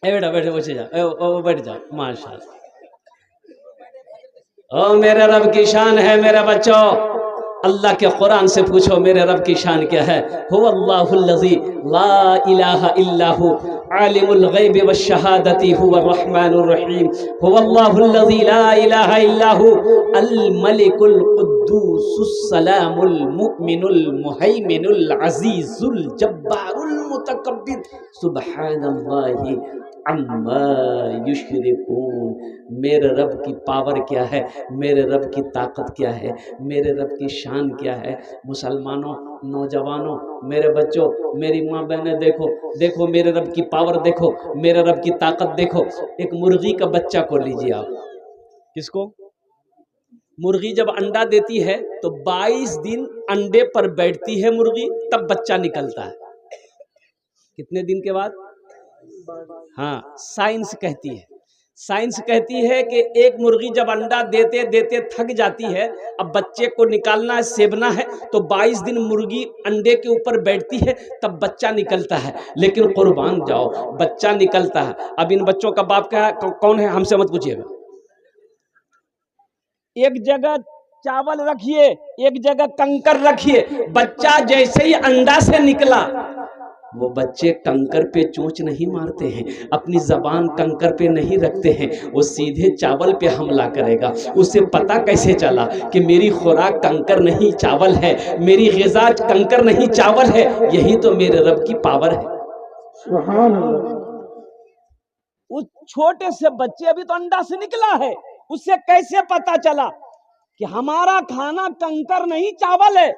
ए बेटा बैठे, बचे जा, बैठ जा। माशाल्लाह। ओ मेरे रब की शान है मेरे बच्चों। अल्लाह के कुरान से पूछो मेरे रब की शान क्या है। हुवल्लाहुल्लज़ी ला इलाहा इल्लाहु आलिमुल गैबि वश्शहादति हुवर रहमानुर रहीम। हुवल्लाहुल्लज़ी ला इलाहा इल्लाहु अल मलिकुल कुद्दूसुस सलामुल मुमिनुल मुहैमिनुल अज़ीजुल जब्बारुल मुतकब्बिर सुब्हानल्लाहि अम्मा युश्रिकून। मेरे रब की पावर क्या है, मेरे रब की ताकत क्या है, मेरे रब की शान क्या है। मुसलमानों, नौजवानों, मेरे बच्चों, मेरी माँ बहनें, देखो देखो मेरे रब की पावर देखो, मेरे रब की ताकत देखो। एक मुर्गी का बच्चा को लीजिए आप। किसको? मुर्गी जब अंडा देती है तो 22 दिन अंडे पर बैठती है मुर्गी, तब बच्चा निकलता है। कितने दिन के बाद? हाँ, साइंस कहती है कि एक मुर्गी जब अंडा देते देते थक जाती है, अब बच्चे को निकालना है, सेवना है, तो 22 दिन मुर्गी अंडे के ऊपर बैठती है, तब बच्चा निकलता है। लेकिन कुर्बान जाओ, बच्चा निकलता है। अब इन बच्चों का बाप कौन है हमसे मत पूछिएगा। एक जगह चावल रखिए, एक जगह कंकर रखिए, बच्चा जैसे ही अंडा से निकला, वो बच्चे कंकर पे चोंच नहीं मारते हैं, अपनी जबान कंकर पे नहीं रखते हैं, वो सीधे चावल पे हमला करेगा। उसे पता कैसे चला कि मेरी खुराक कंकर नहीं चावल है, मेरी ग़िज़ा कंकर नहीं चावल है। यही तो मेरे रब की पावर है। सुभान अल्लाह। उस छोटे से बच्चे, अभी तो अंडा से निकला है, उससे कैसे पता चला कि हमारा खाना कंकर नहीं चावल है?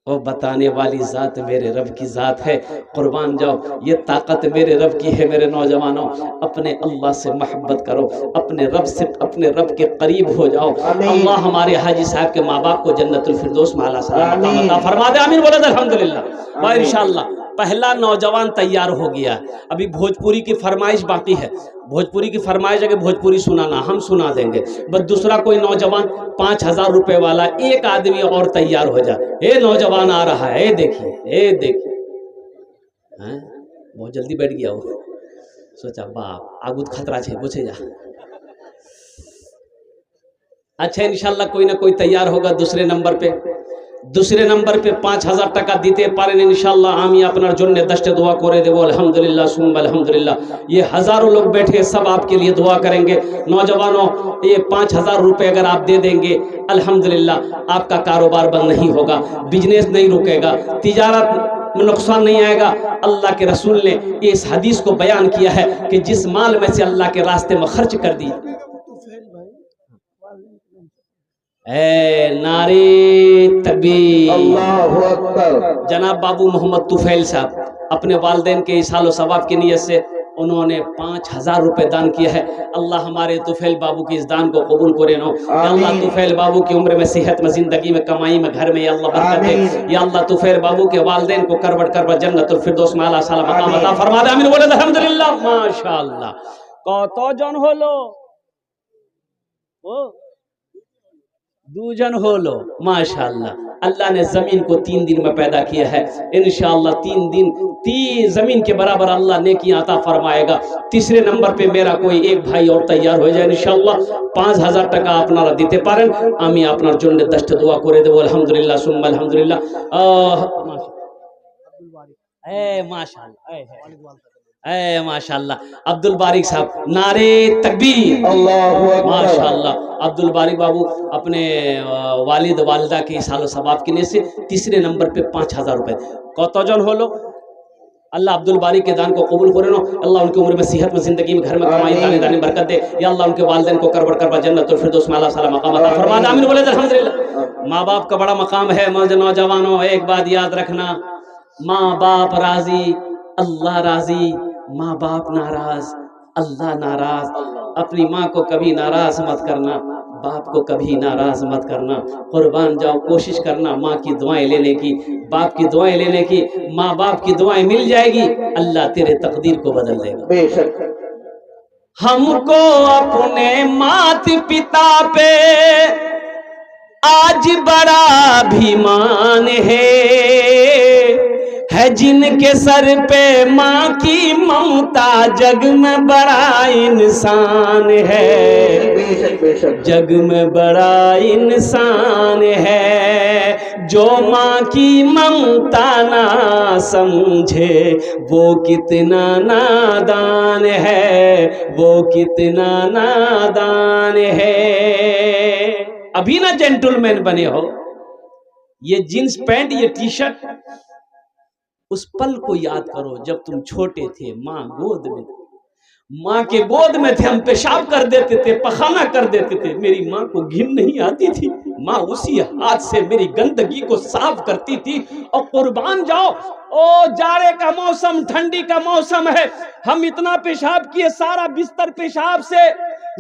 वो बताने वाली जात मेरे रब की जात है। कुर्बान जाओ, ये ताकत मेरे रब की है। मेरे नौजवानों, अपने अल्लाह से मोहब्बत करो, अपने रब से, अपने रब के करीब हो जाओ। अल्लाह हमारे हाजी साहब के माँ बाप को जन्नतुल फिरदौस में आला सलामत अता फरमा दे। आमीन बोले अल्हम्दुलिल्लाह। भाई इंशाअल्लाह पहला नौजवान तैयार हो गया। अभी भोजपुरी की फरमाइश बाकी है। भोजपुरी की फरमाइश है कि भोजपुरी सुनाना, हम सुना देंगे। बस दूसरा कोई नौजवान 5000 रुपए वाला एक आदमी और तैयार हो जाए। ये नौजवान आ रहा है, देखिए देखिए। बहुत जल्दी बैठ गया वो, सोचा बाप आगू खतरा छे, पूछे जा। अच्छा, इंशाल्लाह कोई ना कोई तैयार होगा। दूसरे नंबर पे 5000 টাকা দিতে পারেন इंशाल्लाह। আমি আপনার জন্য 10টা दुआ করে দেব। अल्हम्दुलिल्लाह सुम्मा अल्हम्दुलिल्लाह। ये हजारों लोग बैठे, सब आपके लिए दुआ करेंगे। नौजवानों, ये 5000 रुपए अगर आप दे देंगे, अल्हम्दुलिल्लाह आपका कारोबार बंद नहीं होगा, बिजनेस नहीं रुकेगा, तिजारत में नुकसान नहीं आएगा। अल्लाह के रसूल ने इस हदीस को बयान किया है कि जिस माल में से अल्लाह के रास्ते में खर्च कर दी। नारे तकबीर, अल्लाहु अकबर। जनाब बाबू मोहम्मद तुफैल साहब अपने वालिदैन के इसालो सवाब की नीयत से उन्होंने 5000 रुपए दान किया है। अल्लाह हमारे तुफैल बाबू की इस दान को कबूल करे नो। अल्लाह तुफैल बाबू की उम्र में, सेहत में, जिंदगी में, कमाई में, घर में या अल्लाह बरकत दे। या अल्लाह तुफैल बाबू के वालिदैन को करबट जन्नतुल फिरदौस में आला साला मकाम अता फरमा दे। आमीन बोले अल्हम्दुलिल्लाह। माशाअल्लाह। কতজন হলো? ও दूजन हो लो माशाअल्लाह। अल्लाह ने जमीन को 3 दिन में पैदा किया है, इंशाअल्लाह 3 दिन 3 जमीन के बराबर अल्लाह नेकी अता फरमाएगा। तीसरे नंबर पे मेरा कोई एक भाई और तैयार हो जाए इंशाअल्लाह, 5000 টাকা আপনারা দিতে পারেন, আমি আপনার জন্য 10টা দোয়া করে দেব। আলহামদুলিল্লাহ সুম্মা আলহামদুলিল্লাহ। माशाअल्लाह माशाअल्लाह। अब्दुल बारिक साहब, नारे तकबीर, माशाअल्लाह। अब्दुल बारिक बाबू अपने वालिद वालिदा के सालो सबाब के से तीसरे नंबर पे 5000 रुपए। कतजन हलो? अल्लाह अब्दुल बारिक के दान को कबूल करे नो। अल्लाह उनकी उम्र में, सेहत में, जिंदगी में, घर में कमाई, दाने दाने बरकत दे। या अल्लाह उनके वालिदैन को करबड़ करबा जन्नतुल फिरदौस में अल्लाह ताला मकाम अता फरमा। आमीन बोले अल्हम्दुलिल्लाह। माँ बाप का बड़ा मकाम है। नौजवानों एक बात याद रखना, माँ बाप राजी अल्लाह राजी, माँ बाप नाराज अल्लाह नाराज। अपनी माँ को कभी नाराज मत करना, बाप को कभी नाराज मत करना। कुर्बान जाओ, कोशिश करना माँ की दुआएं लेने की, बाप की दुआएं लेने की। माँ बाप की दुआएं मिल जाएगी, अल्लाह तेरे तकदीर को बदल देगा बेशक। हमको अपने माता पिता पे आज बड़ा अभिमान है जिनके सर पे माँ की ममता, जग में बड़ा इंसान है, जग में बड़ा इंसान है। जो माँ की ममता ना समझे वो कितना नादान है, वो कितना नादान है। अभी ना जेंटलमैन बने हो, ये जींस पैंट, ये टी शर्ट, उस पल को याद करो जब तुम छोटे थे, माँ गोद में, माँ के गोद में थे, हम पेशाब कर देते थे, पखाना कर देते थे, मेरी माँ को घिन नहीं आती थी, माँ उसी हाथ से मेरी गंदगी को साफ करती थी। और कुर्बान जाओ, ओ जाड़े का मौसम, ठंडी का मौसम है, हम इतना पेशाब किए, सारा बिस्तर पेशाब से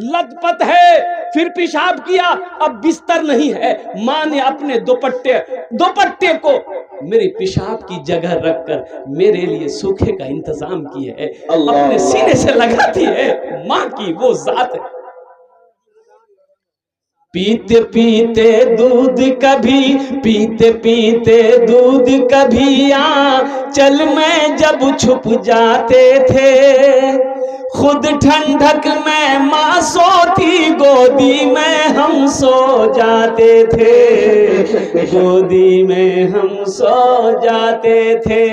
लथपथ है, फिर पेशाब किया, अब बिस्तर नहीं है। माँ ने अपने दुपट्टे को मेरे पेशाब की जगह रखकर मेरे लिए सूखे का इंतजाम किया है, अपने सीने से लगाती है। माँ की वो जात है। पीते पीते दूध कभी, पीते पीते दूध कभी आंचल में जब छुप जाते थे, खुद ठंडक में माँ सोती, गोदी में हम सो जाते थे, गोदी में हम सो जाते थे।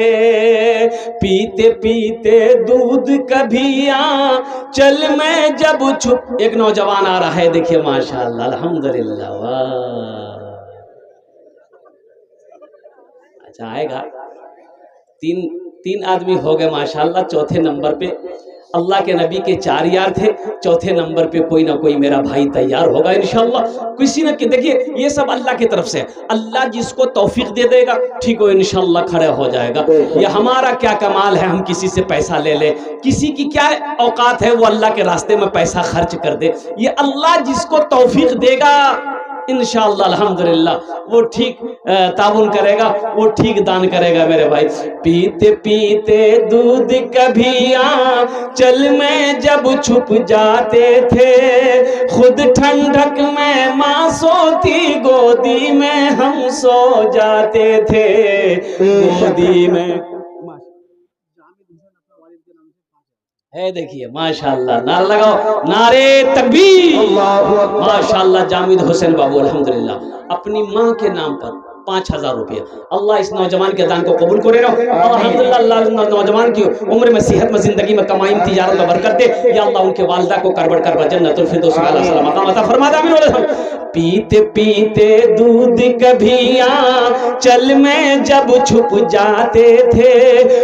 पीते पीते दूध कभी आंचल में जब छुप। एक नौजवान आ रहा है, देखिए माशाअल्लाह अल्हम्दुलिल्लाह, वाह। अच्छा आएगा, तीन आदमी हो गए माशाअल्लाह। चौथे नंबर पे अल्लाह के नबी के 4 यार थे, चौथे नंबर पे कोई ना कोई मेरा भाई तैयार होगा इंशाअल्लाह। किसी न कि देखिए, ये सब अल्लाह की तरफ से, अल्लाह जिसको तौफीक दे देगा ठीक हो, इंशाअल्लाह खड़ा हो जाएगा। ये हमारा क्या कमाल है, हम किसी से पैसा ले ले, किसी की क्या औकात है वो अल्लाह के रास्ते में पैसा खर्च कर दे। ये अल्लाह जिसको तौफीक देगा इंशाअल्लाह अल्हम्दुलिल्लाह वो ठीक ताउन करेगा, वो ठीक दान करेगा मेरे भाई। पीते पीते दूध कभी आंचल में जब छुप जाते थे, खुद ठंडक में माँ सोती, गोदी में हम सो जाते थे, गोदी में। है देखिए माशाअल्लाह, नारा लगाओ, नारे तकबीर, माशाअल्लाह। जामिद हुसैन बाबू अल्हम्दुलिल्लाह अपनी माँ के नाम पर 5000 रुपया। अल्लाह इस नौजवान के दान को कबूल करे अल्हम्दुलिल्लाह। अल्लाह नौजवान की उम्र में, सेहत में, जिंदगी में, कमाई में, तिजारत में बरकत दे। या अल्लाह उनके वालिदा को करबड़ करबा जन्नतुल फिरदौस में अल्लाह मकाम अता फरमा। पीते पीते दूध कभी आंचल में जब छुप जाते थे,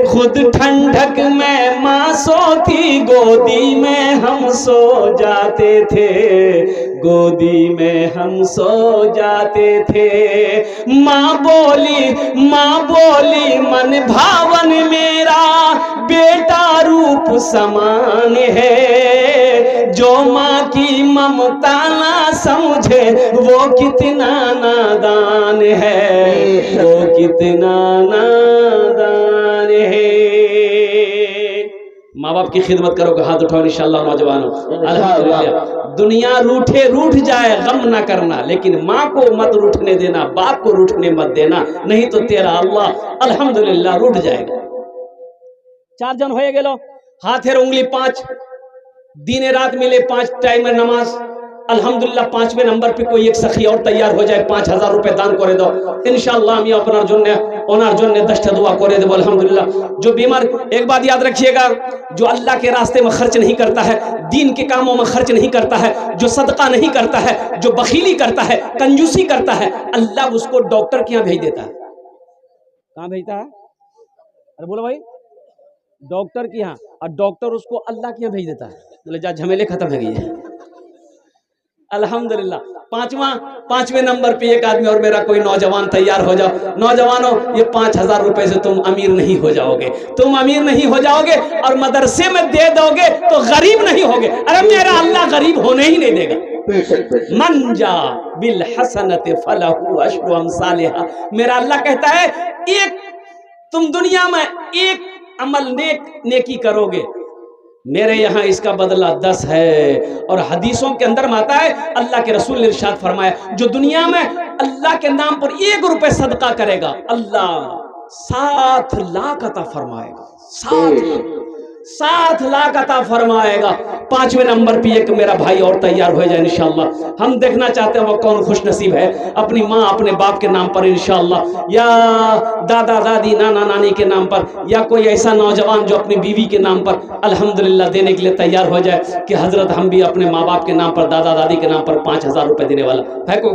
खुद ठंडक में माँ सोती, गोदी में हम सो जाते थे, गोदी में हम सो जाते थे। माँ बोली मन भावन मेरा बेटा रूप समान है, जो माँ की ममता ना समझे वो कितना नादान है, वो कितना नादान है। माँ बाप बाप की खिदमत करोगे? हाथ उठाओ इंशाअल्लाह नौजवानों। अल्हम्दुलिल्लाह। दुनिया रूठे रूठ जाए गम ना करना, लेकिन माँ को मत रूठने देना, बाप को रूठने मत देना, नहीं तो तेरा अल्लाह अल्हम्दुलिल्लाह रूठ जाएगा। 4 जन हो गेलो, हाथेर उंगली 5, दिन रात मिले 5 टाइम नमाज। अल्हम्दुलिल्लाह 5वें नंबर पे कोई एक सखी और तैयार हो जाए, 5000 रुपए दान करे दो इंशाअल्लाह। আমি আপনার জন্য ওনার জন্য 10টা दुआ করে দেব अल्हम्दुलिल्लाह। जो बीमार, एक बात याद रखिएगा, जो अल्लाह के रास्ते में खर्च नहीं करता है, दीन के कामों में खर्च नहीं करता है, जो सदका नहीं करता है, जो बखीली करता है, कंजूसी करता है, अल्लाह उसको डॉक्टर के यहाँ भेज देता है। कहाँ भेजता है? अरे बोलो भाई, डॉक्टर के यहाँ, और डॉक्टर उसको अल्लाह के यहाँ भेज देता है। बोले जा, झमेले खत्म हो गई है। अल्हम्दुलिल्लाह। 5वें नंबर पे एक आदमी और मेरा कोई नौजवान तैयार हो जाओ। नौजवानों, ये 5000 रुपए से तुम अमीर नहीं हो जाओगे, तुम अमीर नहीं हो जाओगे, और मदरसे में दे दोगे तो गरीब नहीं होगे। अरे मेरा अल्लाह गरीब होने ही नहीं देगा। मन जा बिल हसनत फलहु अशरु अमसालिहा। मेरा अल्लाह कहता है, एक तुम दुनिया में एक अमल नेकी करोगे, मेरे यहाँ इसका बदला 10 है। और हदीसों के अंदर में आता है, अल्लाह के रसूल ने इरशाद फरमाया, जो दुनिया में अल्लाह के नाम पर 1 रुपए सदका करेगा, अल्लाह 7 लाख अता फरमाएगा। 7 लाख अता फरमाएगा। 5वें नंबर पे एक मेरा भाई और तैयार हो जाए इंशाअल्लाह। हम देखना चाहते हैं वो कौन खुश नसीब है, अपनी माँ अपने बाप के नाम पर इंशाअल्लाह, या दादा दादी नाना नानी के नाम पर, या कोई ऐसा नौजवान जो अपनी बीवी के नाम पर अल्हम्दुलिल्लाह देने के लिए तैयार हो जाए कि हजरत हम भी अपने माँ बाप के नाम पर, दादा दादी के नाम पर 5000 रुपए देने वाला है। कोई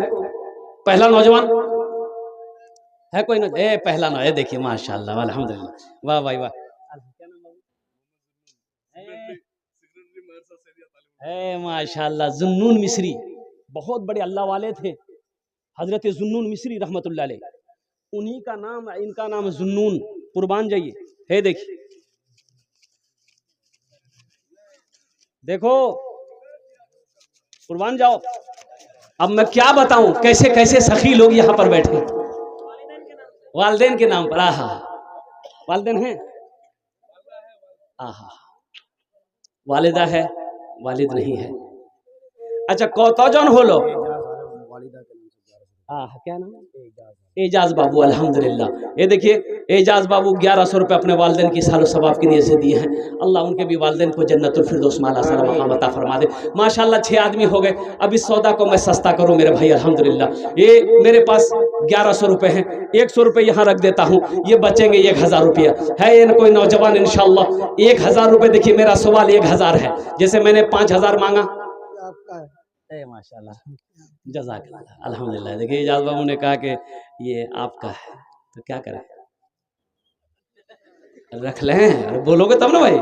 पहला नौजवान है? कोई ना? पहला ना है, देखिए माशाअल्लाह अल्हम्दुलिल्लाह, वाह भाई वाह। माशाअल्लाह, जुन्नून मिस्री बहुत बड़े अल्लाह वाले थे, हजरत जुन्नून मिस्री रहमतुल्लाह अलैह, उन्हीं का नाम, इनका नाम जुन्नून। कुर्बान जाइए, है देखिए, देखो कुर्बान जाओ। अब मैं क्या बताऊं कैसे कैसे सखी लोग यहाँ पर बैठे, वालिदैन के नाम पर। आहा, वालिदैन है, आहा, वालिदा है, वालिद नहीं है। अच्छा, कौतौजन हो लो। क्या नाम? एजाज बाबू, अल्हम्दुलिल्लाह। ये देखिए, एजाज बाबू 1100 रुपये अपने वालिदैन की सालो सवाब के लिए से दिए हैं। अल्लाह उनके भी वालिदैन को जन्नतुल फिरदौस माला सलाम मकाम अता फरमा दे। माशाअल्लाह 6 आदमी हो गए। अब इस सौदा को मैं सस्ता करूं मेरे भाई, अल्हम्दुलिल्लाह। ये मेरे पास 1100 रुपये हैं, 100 रुपये यहाँ रख देता हूँ, ये बचेंगे 1000 रुपया है। ये कोई नौजवान इंशाअल्लाह 1000 रुपये, देखिए मेरा सवाल 1000 है, जैसे मैंने 5000 मांगा। माशाअल्लाह, जज़ाकल्लाह, अल्हम्दुलिल्लाह। देखिए एजाज बाबू ने कहा कि ये आपका है, तो क्या करें, रख लें, बोलोगे तब ना भाई।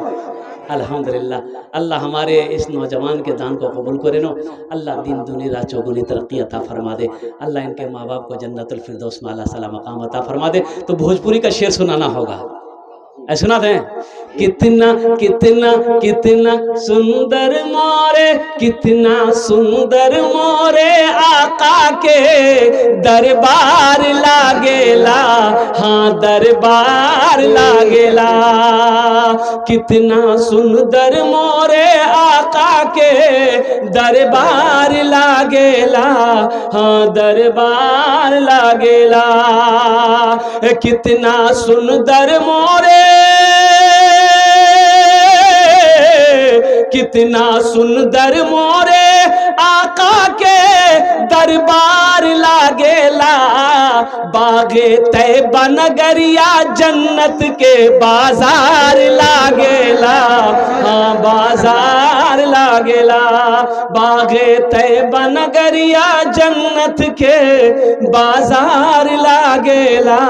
अल्हम्दुलिल्लाह। अल्लाह हमारे इस नौजवान के दान को कबूल करे नो। अल्लाह दिन दुनी रात चौगुनी तरक्की अता फरमा दे। अल्लाह इनके माँ बाप को जन्नतुल फिरदौस माला सलाम मकाम अता फरमा दे। तो भोजपुरी का शेर सुनाना होगा, सुना दें। कितना कितना कितना सुंदर मोरे, कितना सुंदर मोरे आका के दरबार लागेला, हाँ दरबार लागेला। कितना सुंदर मोरे आका के दरबार लागेला, हाँ दरबार लागेला। कितना सुंदर मोरे, कितना सुंदर मोरे आका के दरबार लागेला। बागे तैबा नगरिया जन्नत के बाजार लागेला, हाँ बाजार लागेला। बागे तैबा नगरिया जन्नत के बाजार लागेला,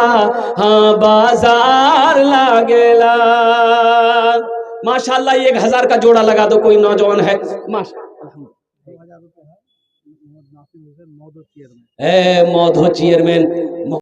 हाँ बाजार लागेला। माशाअल्लाह, 1000 का जोड़ा लगा दो, कोई नौजवान है माशाअल्लाह। मौधो चेयरमैन